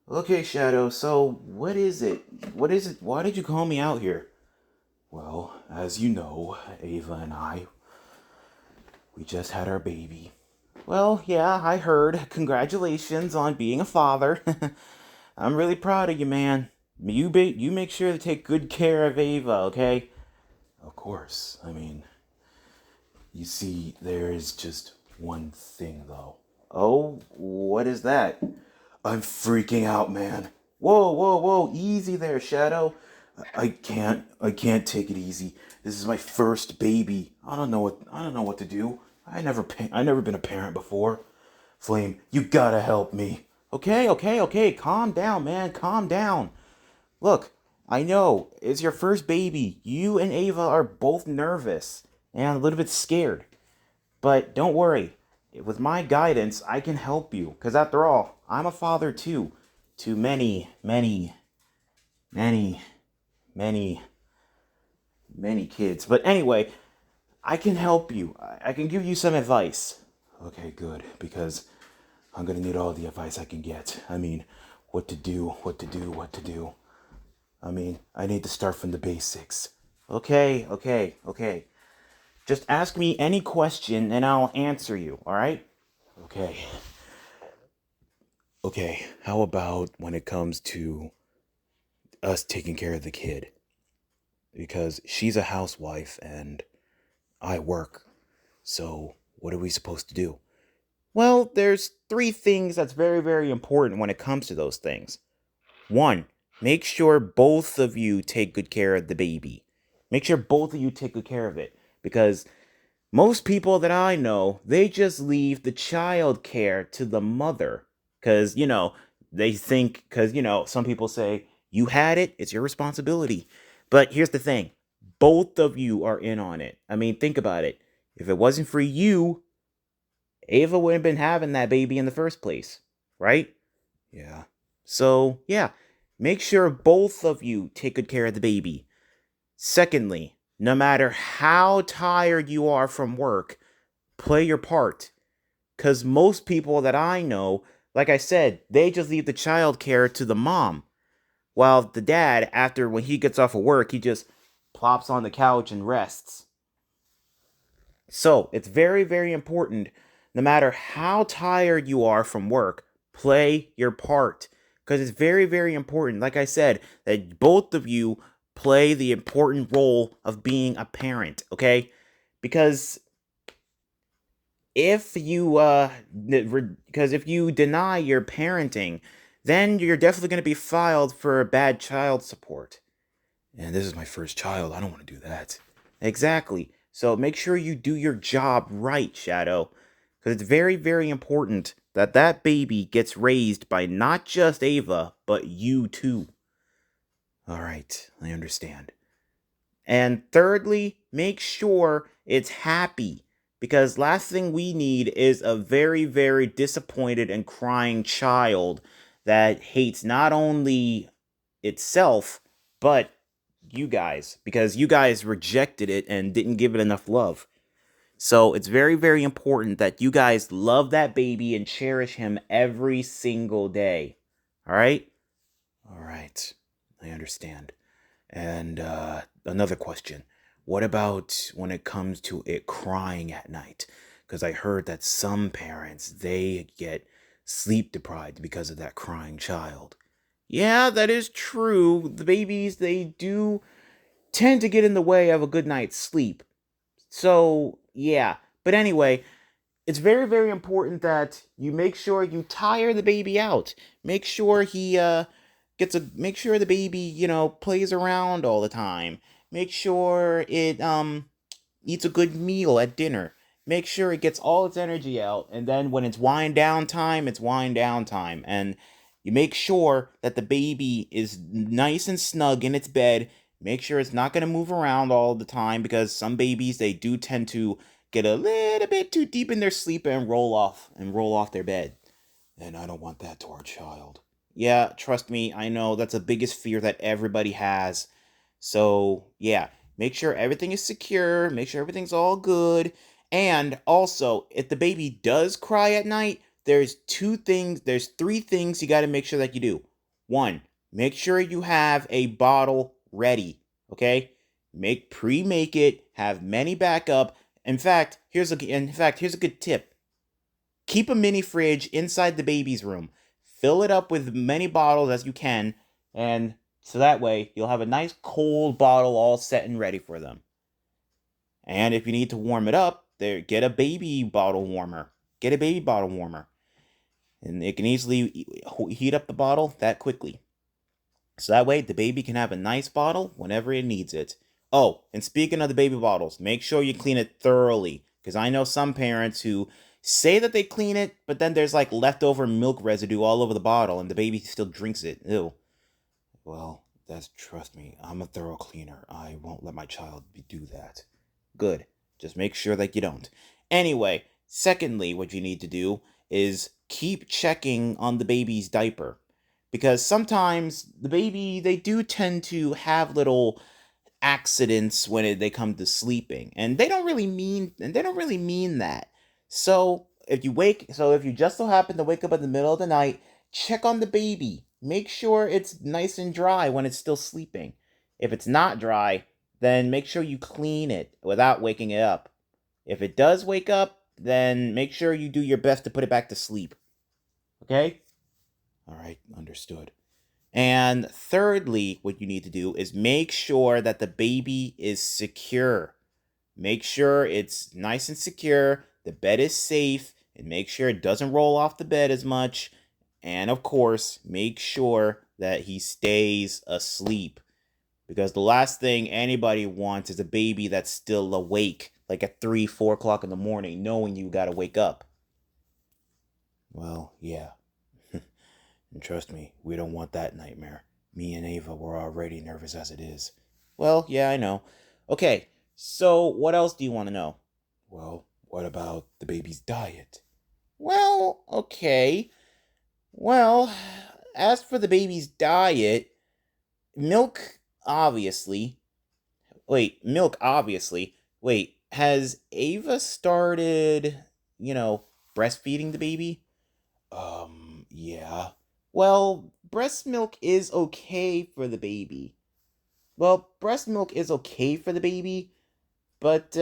Okay, Shadow, so what is it? What is it? Why did you call me out here? Well, as you know, Ava and we just had our baby. Well, yeah, I heard. Congratulations on being a father. I'm really proud of you, man. You make sure to take good care of Ava, okay? Of course. I mean, you see, there is just one thing, though. Oh, what is that? I'm freaking out, man. Whoa, whoa, whoa, easy there, Shadow. I can't take it easy. This is my first baby. I don't know what to do. I never been a parent before. Flame, you gotta help me. Okay, okay, okay, calm down, man, calm down. Look, I know, it's your first baby. You and Ava are both nervous and a little bit scared. But don't worry, with my guidance, I can help you. Because after all, I'm a father too. To many, many, many, many, many kids. But anyway, I can help you. I can give you some advice. Okay, good. Because I'm going to need all the advice I can get. I mean, what to do, what to do, what to do. I mean, I need to start from the basics. Okay, okay, okay. Just ask me any question and I'll answer you, alright? Okay. Okay, how about when it comes to us taking care of the kid? Because she's a housewife and I work. So, what are we supposed to do? Well, there's three things that's very, very important when it comes to those things. One, make sure both of you take good care of the baby. Make sure both of you take good care of it. Because most people that I know, they just leave the child care to the mother. Because, they think, because, some people say, you had it, it's your responsibility. But here's the thing, both of you are in on it. I mean, think about it. If it wasn't for you, Ava wouldn't have been having that baby in the first place, right? Yeah. So, yeah, make sure both of you take good care of the baby. Secondly, no matter how tired you are from work, play your part. Because most people that I know, like I said, they just leave the child care to the mom. While the dad, after when he gets off of work, he just plops on the couch and rests. So it's very, very important, no matter how tired you are from work, play your part. Because it's very, very important, like I said, that both of you play the important role of being a parent, okay? Because because if you deny your parenting, then you're definitely going to be filed for bad child support. And this is my first child. I don't want to do that. Exactly. So make sure you do your job right, Shadow. Because it's very, very important that that baby gets raised by not just Ava, but you too. All right, I understand. And thirdly, make sure it's happy. Because last thing we need is a very, very disappointed and crying child that hates not only itself, but you guys. Because you guys rejected it and didn't give it enough love. So it's very, very important that you guys love that baby and cherish him every single day. All right? All right. I understand. And another question. What about when it comes to it crying at night? Because I heard that some parents, they get sleep deprived because of that crying child. Yeah, that is true. The babies, they do tend to get in the way of a good night's sleep. So, yeah. But anyway, it's very, very important that you make sure you tire the baby out. Make sure he make sure the baby, plays around all the time. Make sure it eats a good meal at dinner. Make sure it gets all its energy out, and then when it's wind down time, it's wind down time. And you make sure that the baby is nice and snug in its bed. Make sure it's not going to move around all the time because some babies, they do tend to get a little bit too deep in their sleep and roll off their bed. And I don't want that to our child. Yeah, trust me, I know that's the biggest fear that everybody has. So, yeah, make sure everything is secure, make sure everything's all good. And also, if the baby does cry at night, there's three things you got to make sure that you do. One, make sure you have a bottle ready, okay? Make it, have many backup. Here's a good tip. Keep a mini fridge inside the baby's room. Fill it up with many bottles as you can, and so that way you'll have a nice cold bottle all set and ready for them. And if you need to warm it up, there get a baby bottle warmer. Get a baby bottle warmer. And it can easily heat up the bottle that quickly. So that way the baby can have a nice bottle whenever it needs it. Oh, and speaking of the baby bottles, make sure you clean it thoroughly. Because I know some parents who say that they clean it, but then there's like leftover milk residue all over the bottle and the baby still drinks it. Ew. Well, trust me, I'm a thorough cleaner. I won't let my child do that. Good. Just make sure that you don't. Anyway, secondly, what you need to do is keep checking on the baby's diaper. Because sometimes the baby, they do tend to have little accidents when they come to sleeping. And they don't really mean that. So if you just so happen to wake up in the middle of the night, check on the baby. Make sure it's nice and dry when it's still sleeping. If it's not dry, then make sure you clean it without waking it up. If it does wake up, then make sure you do your best to put it back to sleep. Okay? All right, understood. And thirdly, what you need to do is make sure that the baby is secure. Make sure it's nice and secure, the bed is safe, and make sure it doesn't roll off the bed as much. And of course, make sure that he stays asleep. Because the last thing anybody wants is a baby that's still awake, like at 3, 4 o'clock in the morning, knowing you gotta wake up. Well, yeah. And trust me, we don't want that nightmare. Me and Ava were already nervous as it is. Well, yeah, I know. Okay, so what else do you want to know? Well, what about the baby's diet? Well, okay. Well, as for the baby's diet, milk, obviously. Milk, obviously. Wait, has Ava started, you know, breastfeeding the baby? Yeah. Well, breast milk is okay for the baby. Well, breast milk is okay for the baby, but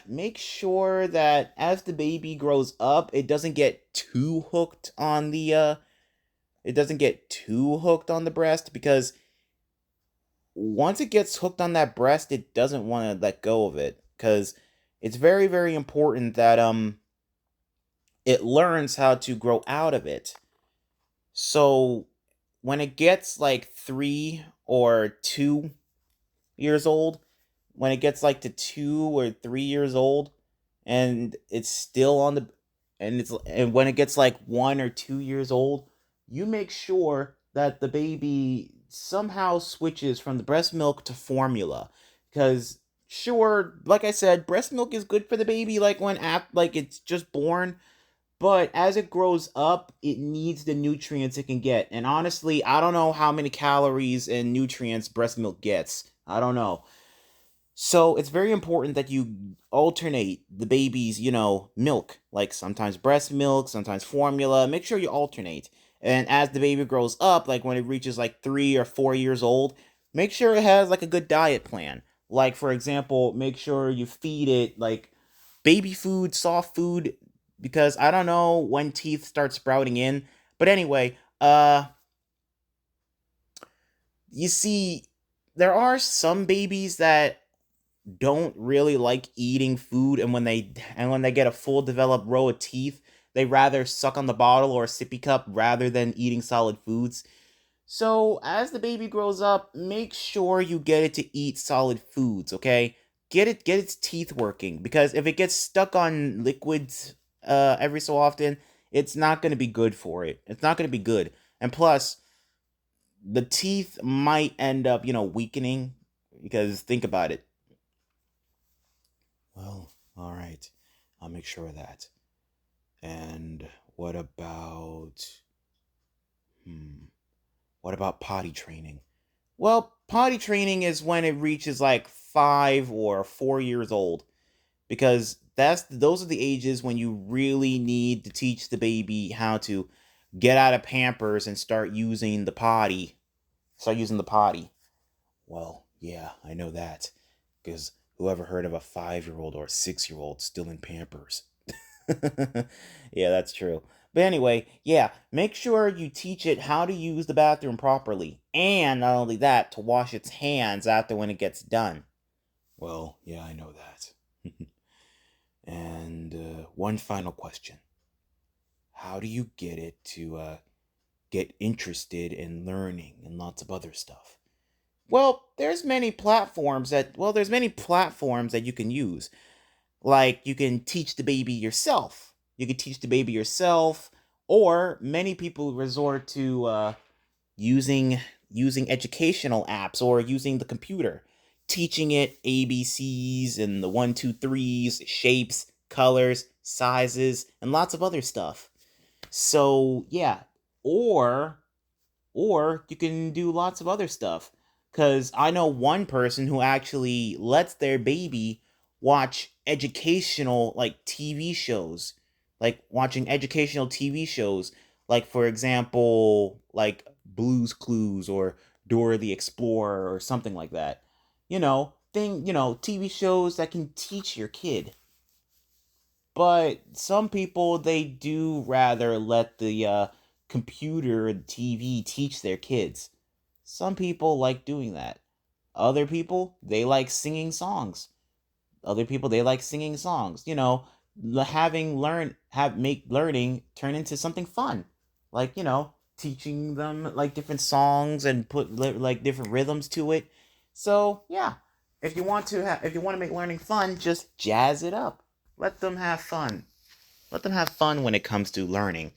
make sure that as the baby grows up, it doesn't get too hooked on the breast because once it gets hooked on that breast, it doesn't want to let go of it cuz it's very very important that it learns how to grow out of it. So when it gets like 3 or 2 years old, when it gets like to 2 or 3 years old, and it's still on the, and when it gets like 1 or 2 years old, you make sure that the baby somehow switches from the breast milk to formula, because sure, like I said, breast milk is good for the baby, like like it's just born, but as it grows up, it needs the nutrients it can get. And honestly, I don't know how many calories and nutrients breast milk gets. I don't know. So it's very important that you alternate the baby's, milk. Like sometimes breast milk, sometimes formula. Make sure you alternate. And as the baby grows up, like when it reaches like 3 or 4 years old, make sure it has like a good diet plan. Like, for example, make sure you feed it like baby food, soft food, because I don't know when teeth start sprouting in. But anyway, you see, there are some babies that don't really like eating food, and when they get a full developed row of teeth, they rather suck on the bottle or a sippy cup rather than eating solid foods. So as the baby grows up, make sure you get it to eat solid foods, okay? Get its teeth working, because if it gets stuck on liquids every so often, it's not going to be good for it. It's not going to be good. And plus, the teeth might end up, weakening, because think about it. Well, all right. I'll make sure of that. And what about hmm, what about potty training? Well, potty training is when it reaches like 5 or 4 years old, because those are the ages when you really need to teach the baby how to get out of Pampers and start using the potty. Start using the potty. Well, yeah, I know that. Because whoever heard of a 5-year-old or a 6-year-old still in Pampers? Yeah, that's true. But anyway, yeah, make sure you teach it how to use the bathroom properly. And not only that, to wash its hands after when it gets done. Well, yeah, I know that. And one final question. How do you get it to get interested in learning and lots of other stuff? Well, there's many platforms that you can use. Like you can teach the baby yourself. You can teach the baby yourself, or many people resort to using educational apps or using the computer, teaching it ABCs and the one, two, threes, shapes, colors, sizes, and lots of other stuff. So yeah, or you can do lots of other stuff. Because I know one person who actually lets their baby watch educational, like TV shows, like watching educational TV shows, like for example, like Blue's Clues or Dora the Explorer or something like that. TV shows that can teach your kid. But some people, they do rather let the computer and TV teach their kids. Some people like doing that. Other people, they like singing songs. Other people, they like singing songs. Having make learning turn into something fun, like teaching them like different songs and put like different rhythms to it. So yeah, if you want to make learning fun, just jazz it up. Let them have fun. Let them have fun when it comes to learning.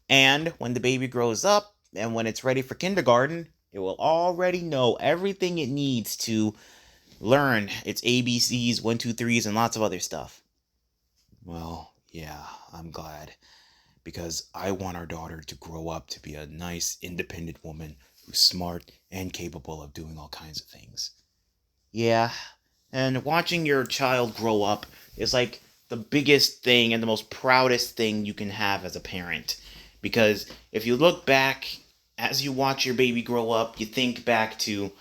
And when the baby grows up and when it's ready for kindergarten, it will already know everything it needs to learn its ABCs, one, two, threes, and lots of other stuff. Well, yeah, I'm glad. Because I want our daughter to grow up to be a nice, independent woman who's smart and capable of doing all kinds of things. Yeah, and watching your child grow up is like the biggest thing and the most proudest thing you can have as a parent. Because if you look back as you watch your baby grow up, you think back to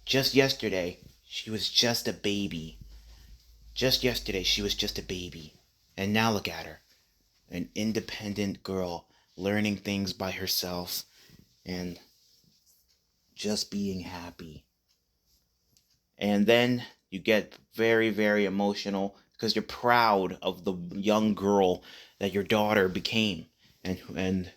just yesterday, she was just a baby. Just yesterday, she was just a baby. And now look at her, an independent girl, learning things by herself and just being happy. And then you get very, very emotional because you're proud of the young girl that your daughter became. And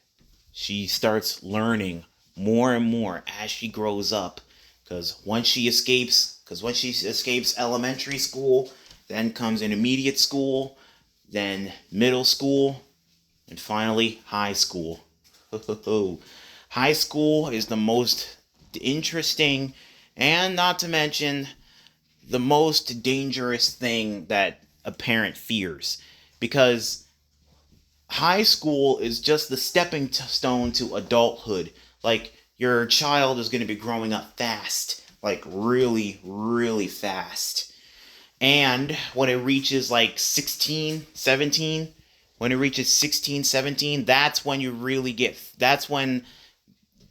she starts learning more and more as she grows up. Because once she escapes elementary school, then comes intermediate school, then middle school, and finally high school. High school is the most interesting, and not to mention the most dangerous thing that a parent fears, because high school is just the stepping stone to adulthood. Like, your child is going to be growing up fast, like really, really fast. And when it reaches like 16, 17, when it reaches 16, 17, that's when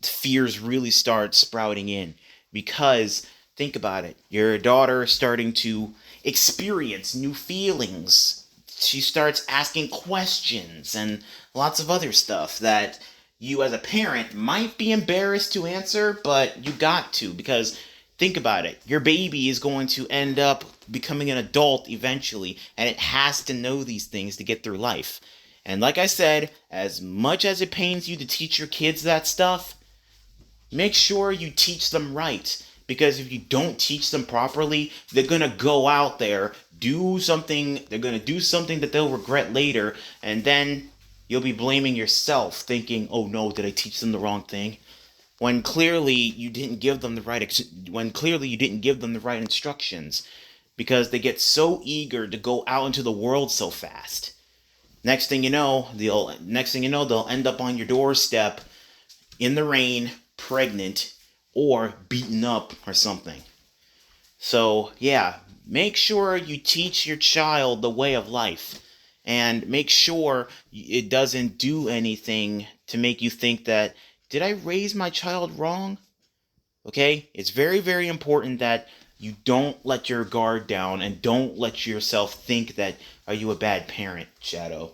fears really start sprouting in. Because think about it, your daughter is starting to experience new feelings. She starts asking questions and lots of other stuff that you as a parent might be embarrassed to answer, but you got to. Because think about it, your baby is going to end up becoming an adult eventually, and it has to know these things to get through life. And like I said, as much as it pains you to teach your kids that stuff, make sure you teach them right. Because if you don't teach them properly, they're going to go out there, they're going to do something that they'll regret later, and then you'll be blaming yourself, thinking, oh no, did I teach them the wrong thing? When clearly you didn't give them the right instructions, because they get so eager to go out into the world so fast. Next thing you know, they'll end up on your doorstep in the rain, pregnant, or beaten up or something. So, yeah, make sure you teach your child the way of life. and make sure it doesn't do anything to make you think that, did I raise my child wrong? Okay? It's very, very important that you don't let your guard down and don't let yourself think that, are you a bad parent, Shadow?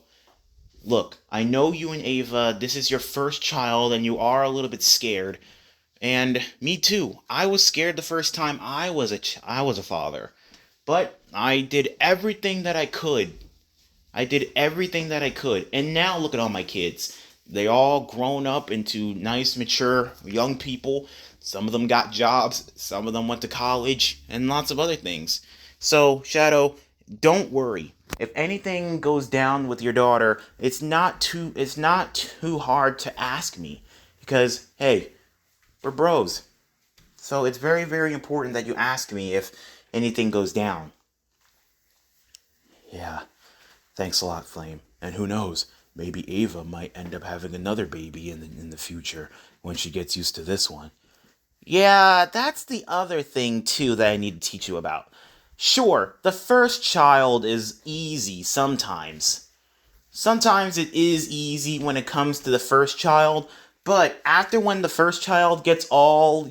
Look, I know you and Ava, this is your first child and you are a little bit scared. And me too. I was scared the first time I was a father. But I did everything that I could. I did everything that I could. And now look at all my kids. They all grown up into nice, mature young people. Some of them got jobs, some of them went to college, and lots of other things. So, Shadow, don't worry. If anything goes down with your daughter, it's not too hard to ask me because hey, we're bros. So, it's very very important that you ask me if anything goes down. Yeah. Thanks a lot, Flame. And who knows, maybe Ava might end up having another baby in the future when she gets used to this one. Yeah, that's the other thing too that I need to teach you about. Sure, the first child is easy sometimes. Sometimes it is easy when it comes to the first child, but after when the first child gets all,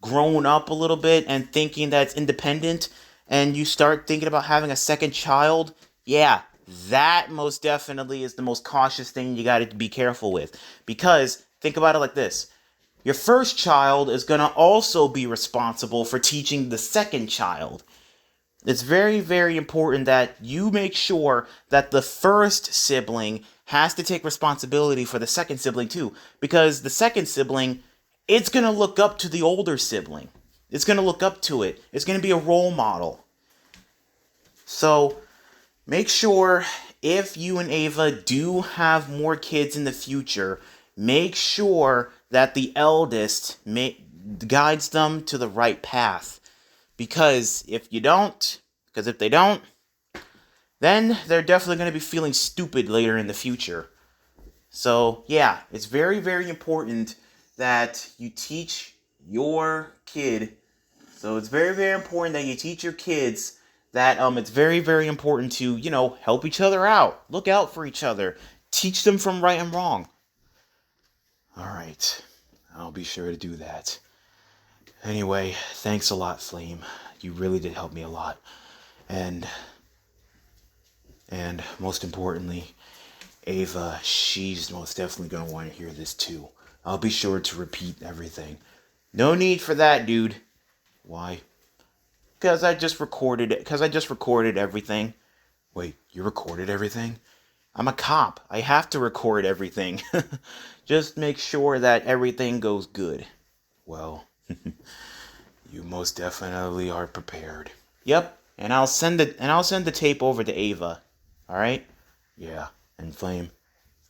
grown up a little bit and thinking that it's independent, and you start thinking about having a second child, yeah, that most definitely is the most cautious thing you got to be careful with. Because think about it like this: your first child is going to also be responsible for teaching the second child. It's very, very important that you make sure that the first sibling has to take responsibility for the second sibling too. Because the second sibling, it's going to look up to the older sibling. It's going to look up to it. It's going to be a role model. So make sure if you and Ava do have more kids in the future, make sure that the eldest guides them to the right path. Because if they don't, then they're definitely going to be feeling stupid later in the future. So, yeah, it's very, very important that you teach your kid. So, it's very, very important that you teach your kids that it's very, very important to, help each other out. Look out for each other. Teach them from right and wrong. All right. I'll be sure to do that. Anyway, thanks a lot, Flame. You really did help me a lot. And most importantly, Ava, she's most definitely going to want to hear this too. I'll be sure to repeat everything. No need for that, dude. Why? Because I just recorded it. Because I just recorded everything. Wait, you recorded everything? I'm a cop. I have to record everything. Just make sure that everything goes good. Well, you most definitely are prepared. Yep, and I'll send the tape over to Ava. All right? Yeah, and Flame,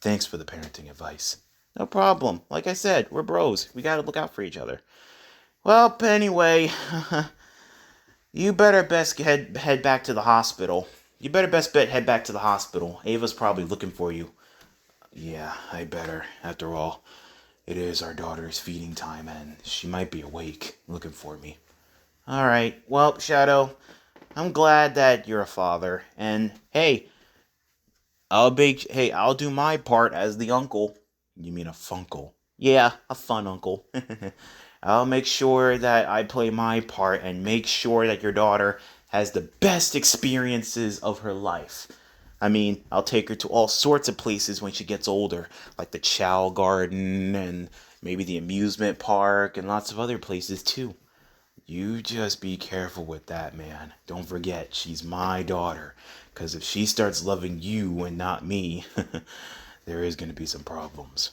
thanks for the parenting advice. No problem. Like I said, we're bros. We gotta look out for each other. Well, anyway, you better best head back to the hospital. You better best bet head back to the hospital. Ava's probably looking for you. Yeah, I better. After all, it is our daughter's feeding time, and she might be awake, looking for me. All right. Well, Shadow, I'm glad that you're a father, and hey, I'll do my part as the uncle. You mean a funkle? Yeah, a fun uncle. I'll make sure that I play my part and make sure that your daughter has the best experiences of her life. I mean, I'll take her to all sorts of places when she gets older, like the Chow Garden and maybe the amusement park and lots of other places too. You just be careful with that, man. Don't forget, she's my daughter. Because if she starts loving you and not me, there is going to be some problems.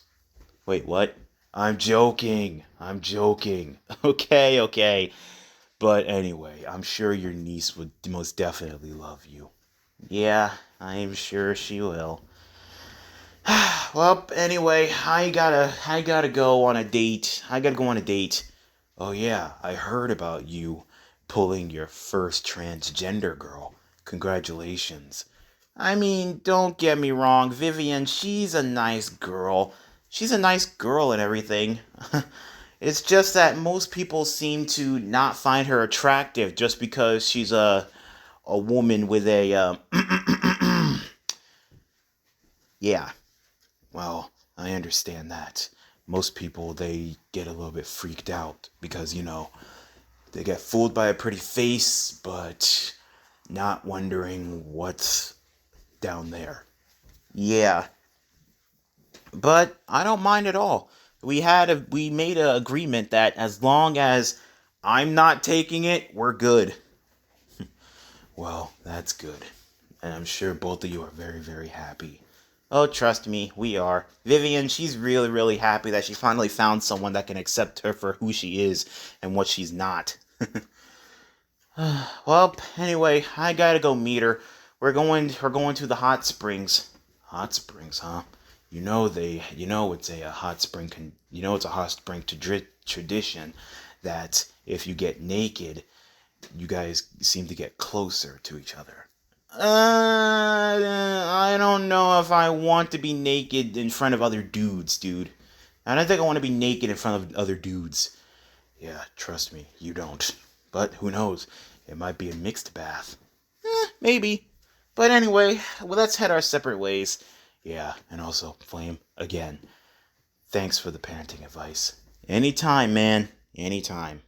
Wait, what? I'm joking. I'm joking. Okay, okay. But anyway, I'm sure your niece would most definitely love you. Yeah, I'm sure she will. Well, anyway, I gotta go on a date. I gotta go on a date. Oh yeah, I heard about you pulling your first transgender girl. Congratulations. I mean, don't get me wrong, Vivian, she's a nice girl. She's a nice girl and everything. It's just that most people seem to not find her attractive just because she's a woman with a Yeah, well, I understand that. Most people, they get a little bit freaked out because, they get fooled by a pretty face, but not wondering what's down there. Yeah, but I don't mind at all. We made an agreement that as long as I'm not taking it, we're good. Well, that's good. And I'm sure both of you are very, very happy. Oh, trust me, we are. Vivian, she's really, really happy that she finally found someone that can accept her for who she is and what she's not. Well, anyway, I gotta go meet her. We're going to the hot springs. Hot springs, huh? It's a hot spring. It's a hot spring tradition that if you get naked, you guys seem to get closer to each other. I don't know if I want to be naked in front of other dudes, dude. I don't think I want to be naked in front of other dudes. Yeah, trust me, you don't. But who knows? It might be a mixed bath. Maybe. But anyway, well, let's head our separate ways. Yeah, and also, Flame, again, thanks for the parenting advice. Anytime, man. Anytime.